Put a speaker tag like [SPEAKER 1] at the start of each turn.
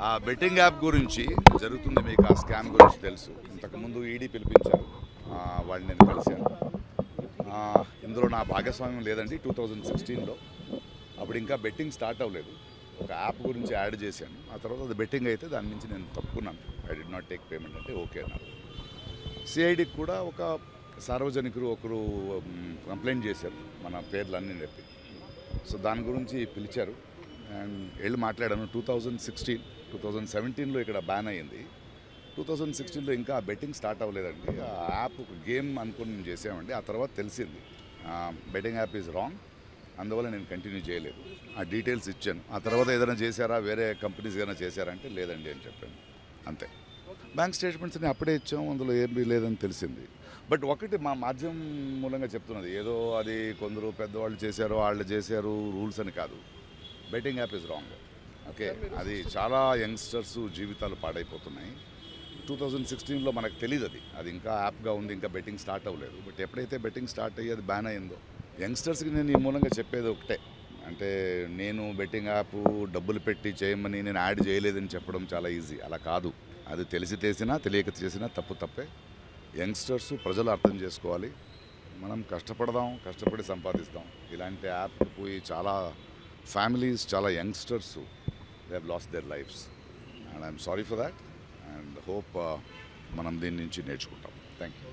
[SPEAKER 1] ఆ betting app గురించి జరుగుతుంది. మీకు ఆ స్కామ్ గురించి తెలుసు. ఇంతకుముందు ఈడీ పిలిపించారు. వాళ్ళని నేను కలిశాను. ఇందులో నా భాగస్వామ్యం లేదండి. 2016లో అప్పుడు ఇంకా బెట్టింగ్ స్టార్ట్ అవ్వలేదు. ఒక యాప్ గురించి యాడ్ చేశాను. ఆ తర్వాత అది బెట్టింగ్ అయితే దాని నుంచి నేను తప్పుకున్నాను. I did not take payment అంటే ఓకే అన్నారు. సిఐడికి కూడా ఒక సార్వజనికులు ఒకరు కంప్లైంట్ చేశారు మన పేర్లన్నీ చెప్పి. సో దాని గురించి పిలిచారు అండ్ వెళ్ళి మాట్లాడాను. 2017లో ఇక్కడ బ్యాన్ అయ్యింది. 2016లో ఇంకా బెట్టింగ్ స్టార్ట్ అవ్వలేదండి. ఆ యాప్ ఒక గేమ్ అనుకుని మేము చేసామండి. ఆ తర్వాత తెలిసింది బెట్టింగ్ యాప్ ఈజ్ రాంగ్, అందువల్ల నేను కంటిన్యూ చేయలేదు. ఆ డీటెయిల్స్ ఇచ్చాను. ఆ తర్వాత ఏదైనా చేశారా, వేరే కంపెనీస్ ఏదైనా చేశారంటే లేదండి అని చెప్పాను. అంతే. బ్యాంక్ స్టేట్మెంట్స్ని అప్పుడే ఇచ్చాము, అందులో ఏమీ లేదని తెలిసింది. బట్ ఒకటి మా మాధ్యమం మూలంగా చెప్తున్నది, ఏదో అది కొందరు పెద్దవాళ్ళు చేశారు, వాళ్ళు చేశారు రూల్స్ అని కాదు. Betting app is wrong. Okay, అది చాలా యంగ్స్టర్స్ జీవితాలు పాడైపోతున్నాయి. 2016లో మనకు తెలియదు అది ఇంకా యాప్గా ఉంది, ఇంకా బెట్టింగ్ స్టార్ట్ అవ్వలేదు. బట్ ఎప్పుడైతే బెట్టింగ్ స్టార్ట్ అయ్యి అది బ్యాన్ అయిందో, యంగ్స్టర్స్కి నేను ఈ మూలంగా చెప్పేది ఒకటే, అంటే నేను బెట్టింగ్ యాప్ డబ్బులు పెట్టి చేయమని నేను యాడ్ చేయలేదని చెప్పడం చాలా ఈజీ. అలా కాదు. అది తెలిసి చేసినా తెలియక చేసినా తప్పే. యంగ్స్టర్స్ ప్రజలు అర్థం చేసుకోవాలి. మనం కష్టపడదాం, కష్టపడి సంపాదిస్తాం. ఇలాంటి యాప్ పోయి చాలా ఫ్యామిలీస్, చాలా youngsters they have lost there lifes and I'm sorry for that and hope మనం దీని నుంచి నేర్చుకుంటాం. Thank you.